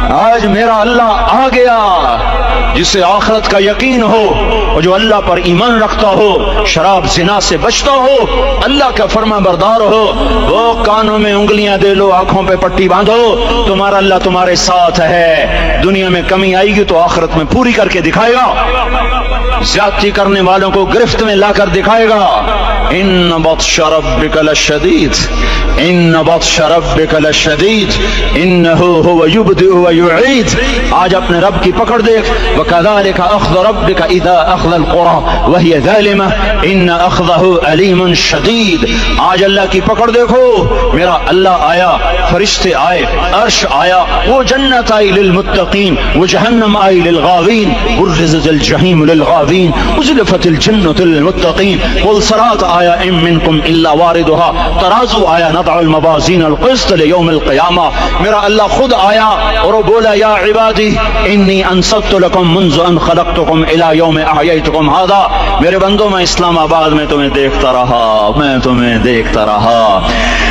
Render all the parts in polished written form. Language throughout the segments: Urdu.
آج میرا اللہ آ گیا جسے آخرت کا یقین ہو اور جو اللہ پر ایمان رکھتا ہو، شراب زنا سے بچتا ہو، اللہ کا فرما بردار ہو، وہ کانوں میں انگلیاں دے لو، آنکھوں پہ پٹی باندھو، تمہارا اللہ تمہارے ساتھ ہے۔ دنیا میں کمی آئے گی تو آخرت میں پوری کر کے دکھائے گا، زیادتی کرنے والوں کو گرفت میں لا کر دکھائے گا۔ ان بطش ربک لشدید، ان بطش ربک لشدید انہ هو یبدئ ویعید۔ آج اپنے رب کی پکڑ دیکھ، وکذالک اخذ ربک اذا اخذ القرى وهي ظالمة ان اخذه علیم شدید۔ آج اللہ کی پکڑ دیکھو، میرا اللہ آیا، فرشتے آئے، عرش آیا، وہ جنت آئی للمتقین، وہ جہنم آئی للغاوین، برزت الجحیم للغاوین، ازلفت الجنت للمتقین، والصراط آیا ام منکم الا واردها، ترازو آیا، نضع الموازین القسط لیوم القیامہ۔ میرا اللہ خود آیا اور وہ بولا یا عبادی انی انصت لکم منذ ان خلقتکم الی یوم احییتکم ھذا۔ میرے بندوں، میں اسلام آباد میں تمہیں دیکھتا رہا، میں تمہیں دیکھتا رہا،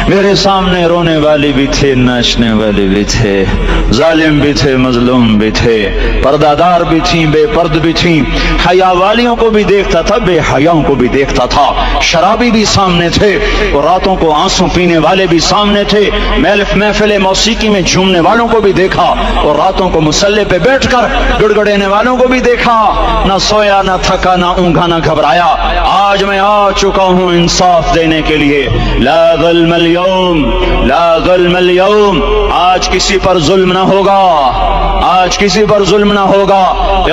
میرے سامنے رونے والے بھی تھے، ناچنے والے بھی تھے، ظالم بھی تھے، مظلوم بھی تھے، پردہ دار بھی تھیں، بے پرد بھی تھیں، حیا والیوں کو بھی دیکھتا تھا، بے حیاؤں کو بھی دیکھتا تھا، شرابی بھی سامنے تھے اور راتوں کو آنسو پینے والے بھی سامنے تھے، محفل موسیقی میں جھومنے والوں کو بھی دیکھا اور راتوں کو مصلی پہ بیٹھ کر گڑگڑانے والوں کو بھی دیکھا۔ نہ سویا، نہ تھکا، نہ اونگا، نہ گھبرایا۔ آج میں آ چکا ہوں انصاف دینے کے لیے۔ لا ظلم اليوم، لا ظلم اليوم، آج کسی پر ظلم نہ ہوگا، آج کسی پر ظلم نہ ہوگا۔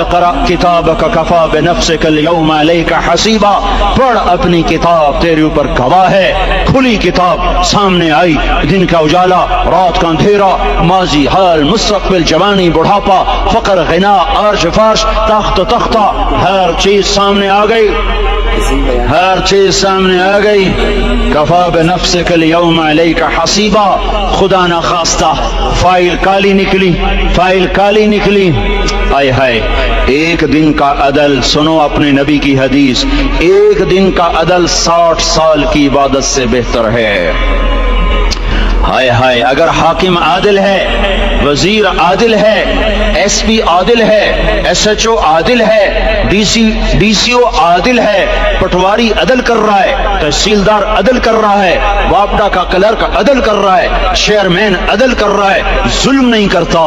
اقرأ کتابک کفی بنفسک اليوم علیک حسیبا، پڑھ اپنی کتاب، تیرے اوپر گواہ ہے۔ کھلی کتاب سامنے آئی، دن کا اجالا، رات کا اندھیرا، ماضی، حال، مستقبل، جوانی، بڑھاپا، فقر، غنا، عرش، فرش، تخت، تختہ، ہر چیز سامنے آ گئی، ہر چیز سامنے آ گئی۔ کفا بنفسک اليوم علیک حسیبا، خدا نہ خواستہ فائل کالی نکلی، فائل کالی نکلی۔ آئے ہائے، ایک دن کا عدل، سنو اپنے نبی کی حدیث، ایک دن کا عدل 60 سال کی عبادت سے بہتر ہے۔ ہائے ہائے، اگر حاکم عادل ہے، وزیر عادل ہے، ایس پی عادل ہے، ایس ایچ او عادل ہے، ڈی سی او عادل ہے، پٹواری عدل کر رہا ہے، تحصیلدار عدل کر رہا ہے، واپڈا کا کلرک عدل کر رہا ہے، چیئرمین عدل کر رہا ہے، ظلم نہیں کرتا،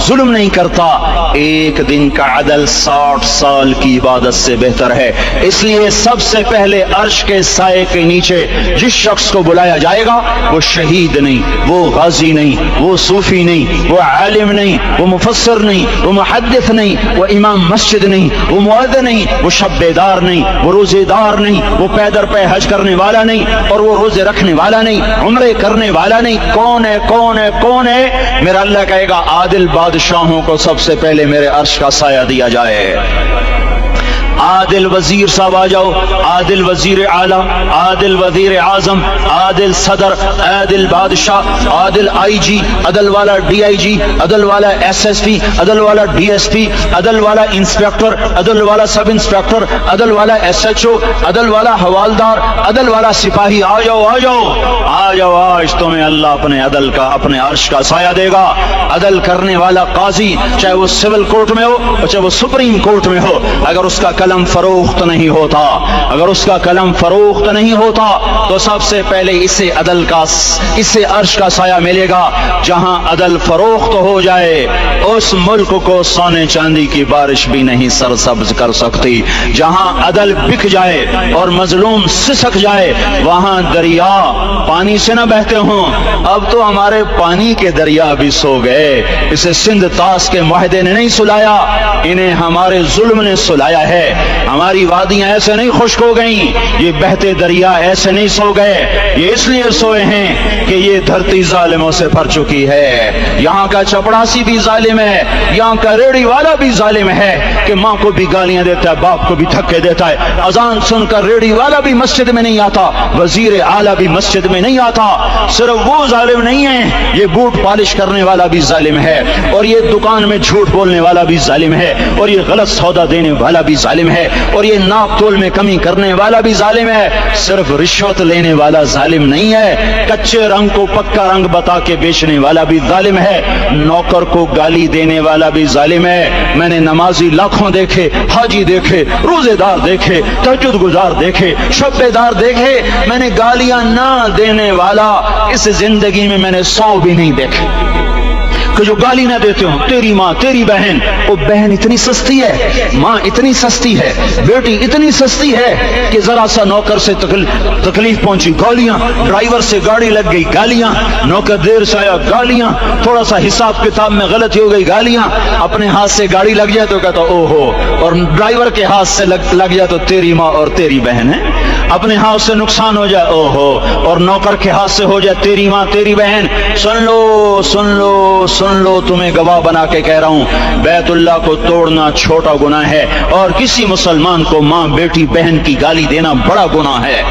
ظلم نہیں کرتا، ایک دن کا عدل 60 سال کی عبادت سے بہتر ہے۔ اس لیے سب سے پہلے عرش کے سائے کے نیچے جس شخص کو بلایا جائے گا وہ شہید نہیں، وہ غازی نہیں، وہ صوفی نہیں، وہ عالم نہیں، وہ مفسر نہیں، وہ محدث نہیں، وہ امام مسجد نہیں، وہ مؤذن نہیں، وہ شب بیدار نہیں، وہ روزے دار نہیں، وہ پیدر پہ حج کرنے والا نہیں، اور وہ روزے رکھنے والا نہیں، عمرے کرنے والا نہیں۔ کون ہے، کون ہے، کون ہے؟ میرا اللہ کہے گا عادل بادشاہوں کو سب سے پہلے میرے عرش کا سایہ دیا جائے۔ عادل وزیر صاحب آ جاؤ، عادل وزیر اعلیٰ، عادل وزیر اعظم، عادل صدر، عادل بادشاہ، عادل آئی جی، عدل والا ڈی آئی جی، عدل والا ایس ایس پی، عدل والا ڈی ایس پی، عدل والا انسپیکٹر، عدل والا سب انسپیکٹر، عدل والا ایس ایچ او، عدل والا حوالدار، عدل والا سپاہی، آ جاؤ آ جاؤ آ جاؤ، آج تمہیں اللہ اپنے عدل کا، اپنے عرش کا سایہ دے گا۔ عدل کرنے والا قاضی، چاہے وہ سول کورٹ میں ہو اور چاہے وہ سپریم کورٹ میں ہو، اگر اس کا قلم فروخت نہیں ہوتا، اگر اس کا قلم فروخت نہیں ہوتا تو سب سے پہلے اسے عدل کا، اسے عرش کا سایہ ملے گا۔ جہاں عدل فروخت ہو جائے اس ملک کو سونے چاندی کی بارش بھی نہیں سرسبز کر سکتی۔ جہاں عدل بک جائے اور مظلوم سسک جائے وہاں دریا پانی سے نہ بہتے ہوں۔ اب تو ہمارے پانی کے دریا بھی سو گئے، اسے سندھ طاس کے معاہدے نے نہیں سلایا، انہیں ہمارے ظلم نے سلایا ہے۔ ہماری وادیاں ایسے نہیں خشک ہو گئیں، یہ بہتے دریا ایسے نہیں سو گئے، یہ اس لیے سوئے ہیں کہ یہ دھرتی ظالموں سے بھر چکی ہے۔ یہاں کا چپڑاسی بھی ظالم ہے، یہاں کا ریڑھی والا بھی ظالم ہے کہ ماں کو بھی گالیاں دیتا ہے، باپ کو بھی دھکے دیتا ہے۔ اذان سن کر ریڑھی والا بھی مسجد میں نہیں آتا، وزیر اعلیٰ بھی مسجد میں نہیں آتا۔ صرف وہ ظالم نہیں ہے، یہ بوٹ پالش کرنے والا بھی ظالم ہے، اور یہ دکان میں جھوٹ بولنے والا بھی ظالم ہے، اور یہ غلط سودا دینے والا بھی ظالم ہے، اور یہ ناپ تول میں کمی کرنے والا بھی ظالم ہے۔ صرف رشوت لینے والا ظالم نہیں ہے، کچے رنگ کو پکا رنگ بتا کے بیچنے والا بھی ظالم ہے، نوکر کو گالی دینے والا بھی ظالم ہے. میں نے نمازی لاکھوں دیکھے, حاجی دیکھے, روزے دار دیکھے, تہجد گزار دیکھے, شب بیدار دیکھے, میں نے گالیاں نہ دینے والا اس زندگی میں نے 100 بھی نہیں دیکھے کہ جو گالی نہ دیتے ہوں. تیری ماں, تیری بہن. وہ بہن اتنی سستی ہے, ماں اتنی سستی ہے, بیٹی اتنی سستی ہے کہ ذرا سا نوکر سے تکلیف پہنچی, گالیاں. ڈرائیور سے گاڑی لگ گئی, گالیاں. نوکر دیر سے آیا, گالیاں. تھوڑا سا حساب کتاب میں غلطی ہو گئی, گالیاں. اپنے ہاتھ سے گاڑی لگ جائے تو کہتا او ہو, اور ڈرائیور کے ہاتھ سے لگ جائے تو تیری ماں اور تیری بہن ہے. اپنے ہاتھ سے نقصان ہو جائے او ہو, اور نوکر کے ہاتھ سے ہو جائے تیری ماں تیری بہن. سن لو سن لو سن لو, تمہیں گواہ بنا کے کہہ رہا ہوں, بیت اللہ کو توڑنا چھوٹا گناہ ہے, اور کسی مسلمان کو ماں, بیٹی, بہن کی گالی دینا بڑا گناہ ہے.